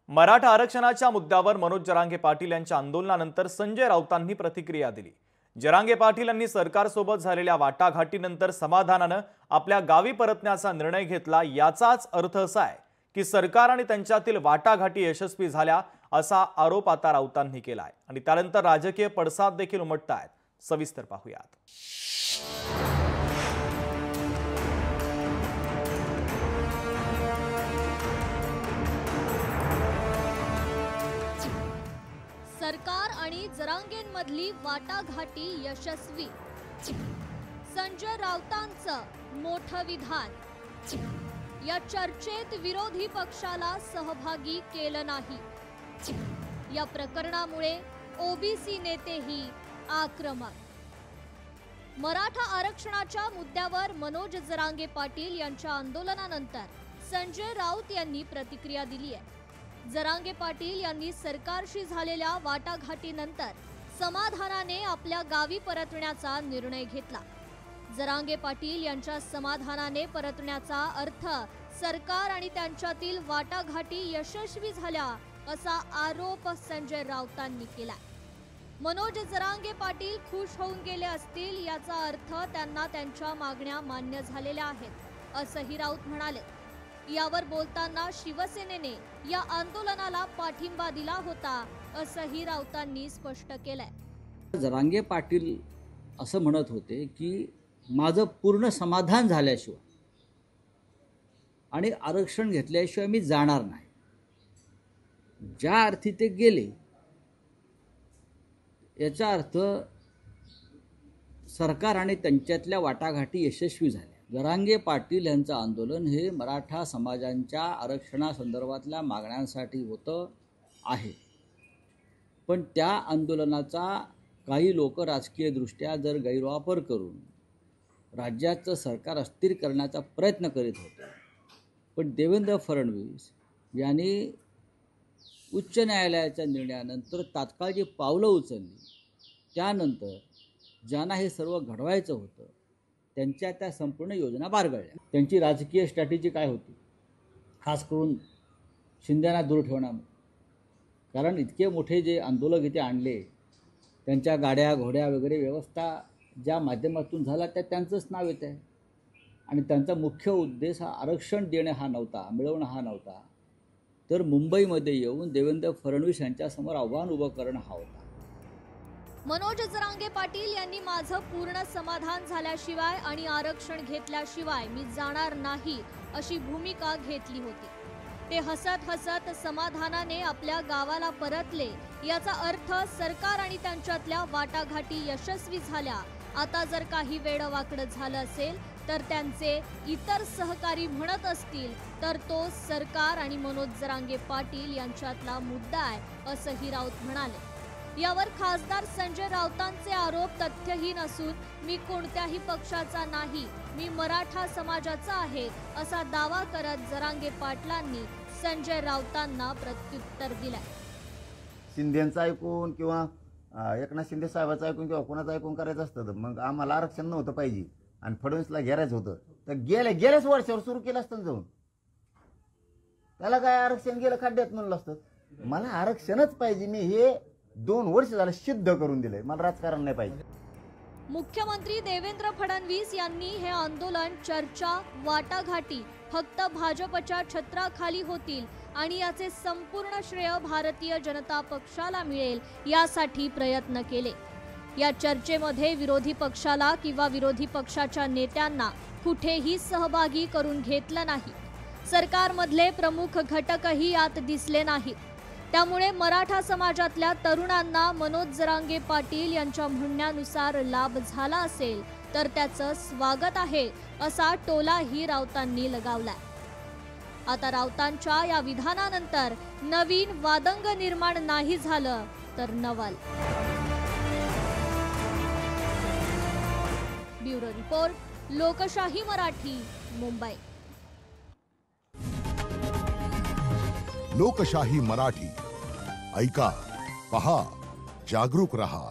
मराठा आरक्षणाच्या मुद्द्यावर मनोज जरांगे पाटील यांच्या आंदोलनानंतर संजय राऊतांनी प्रतिक्रिया दिली। जरांगे पाटील यांनी सरकारसोबत झालेल्या वाटाघाटीनंतर समाधानाने आपल्या गावी परतण्याचा निर्णय घेतला। याचाच अर्थ असा आहे की सरकार आणि त्यांच्यातील वाटाघाटी यशस्वी झाल्या असा आरोप आता राऊतांनी केलाय आणि त्यानंतर राजकीय पडसाद देखील उमटतायत। सविस्तर पाहूयात। सरकार आणि जरांगेंमधली वाटाघाटी यशस्वी। संजय राऊतांचं मोठं विधान। या चर्चेत विरोधी पक्षाला सहभागी केलं नाही। या प्रकरणामुळे ओबीसी नेतेही आक्रमक। मराठा आरक्षणाच्या मुद्द्यावर मनोज जरांगे पाटील यांच्या आंदोलनानंतर संजय राऊत यांनी प्रतिक्रिया दिली आहे। जरांगे पाटील यांनी सरकारशी झालेल्या वाटाघाटीनंतर समाधानाने आपल्या गावी परतण्याचा निर्णय घेतला। जरांगे पाटील यांच्या समाधानाने परतण्याचा अर्थ सरकार आणि त्यांच्यातील वाटाघाटी यशस्वी झाल्या असा आरोप संजय राऊतांनी केला। मनोज जरांगे पाटील खुश होऊन गेले असतील याचा अर्थ त्यांना त्यांच्या मागण्या मान्य झालेल्या आहेत असंही राऊत म्हणाले। यावर बोलताना शिवसेनेने या आंदोलनाला पाठिंबा दिला होता असंही राऊतांनी स्पष्ट केलंय। जरांगे पाटील असं म्हणत होते की माझं पूर्ण समाधान झाल्याशिवाय आणि आरक्षण घेतल्याशिवाय मी जाणार नाही। ज्या अर्थी ते गेले याचा अर्थ सरकार आणि त्यांच्यातल्या वाटाघाटी यशस्वी झाल्या। जरांगे पाटील यांचं आंदोलन हे मराठा समाजांच्या आरक्षणासंदर्भातल्या मागण्यांसाठी होतं आहे, पण त्या आंदोलनाचा काही लोक राजकीय दृष्ट्या जर गैरवापर करून राज्याचं सरकार अस्थिर करण्याचा प्रयत्न करीत होते। पण देवेंद्र फडणवीस यांनी उच्च न्यायालयाच्या निर्णयानंतर तात्काळ जी पावलं उचलली त्यानंतर ज्यांना हे सर्व घडवायचं होतं त्यांच्या त्या संपूर्ण योजना बारगळल्या। त्यांची राजकीय स्ट्रॅटेजी काय होती? खास करून शिंदेना दूर ठेवणं, कारण इतके मोठे जे आंदोलक इथे आणले त्यांच्या गाड्या घोड्या वगैरे व्यवस्था ज्या माध्यमातून झाला त्या त्यांचंच नाव येत आहे आणि त्यांचा मुख्य उद्देश हा आरक्षण देणं हा नव्हता, मिळवणं हा नव्हता, तर मुंबईमध्ये येऊन देवेंद्र फडणवीस यांच्यासमोर आव्हान उभं करणं हा होता। मनोज जरांगे पाटील यांनी माझं पूर्ण समाधान झाल्याशिवाय आणि आरक्षण घेतल्याशिवाय मी जाणार नाही अशी भूमिका घेतली होती। ते हसत हसत समाधानाने आपल्या गावाला परतले। याचा अर्थ सरकार आणि त्यांच्यातल्या वाटाघाटी यशस्वी झाल्या। आता जर काही वेडवाकडं झालं असेल तर त्यांचे इतर सहकारी म्हणत असतील तर तो सरकार आणि मनोज जरांगे पाटील यांच्यातला मुद्दा आहे असंही राऊत म्हणाले। यावर खासदार संजय राऊतांचे आरोप तथ्यहीन असून मी कोणत्याही पक्षाचा नाही, मी मराठा समाजाचा आहे असा दावा करत जरांगे पाटलांनी संजय राऊतांना प्रत्युत्तर दिलंय। शिंदेंचं ऐकून किंवा एकनाथ शिंदे साहेबांचं ऐकून किंवा कोणाचं ऐकून करायचं असतं तर मग आम्हाला आरक्षण नव्हतं पाहिजे आणि फडणवीसला घेरायचं होतं तर गेल्याच वर्षावर सुरू केलं असतं जाऊन। त्याला काय आरक्षण गेलं खड्ड्यात म्हणलं असतं। मला आरक्षणच पाहिजे, मी हे 2 वर्ष झालं सिद्ध करून दिलंय, मला राजकारण नाही पाहिजे। मुख्यमंत्री देवेंद्र फडणवीस यांनी हे आंदोलन, चर्चा, वाटाघाटी फक्त भाजपच्या छत्राखाली होतील आणि याचे संपूर्ण श्रेय भारतीय जनता पक्षाला मिळेल यासाठी प्रयत्न केले। या चर्चेमध्ये विरोधी पक्षाला किंवा विरोधी पक्षाच्या नेत्यांना कुठेही सहभागी करून घेतलं नाही। सरकारमधले प्रमुख घटकही यात दिसले नाहीत। त्यामुळे मराठा समाजातल्या तरुणांना मनोज जरांगे पाटील यांच्या म्हणण्यानुसार लाभ झाला असेल तर त्याचं स्वागत आहे असा टोलाही राऊतांनी लगावलाय। आता राऊतांच्या या विधानानंतर नवीन वादंग निर्माण नाही झालं तर नवल। ब्युरो रिपोर्ट, लोकशाही मराठी, मुंबई। लोकशाही मराठी ऐका, पहा, जागरूक रहा।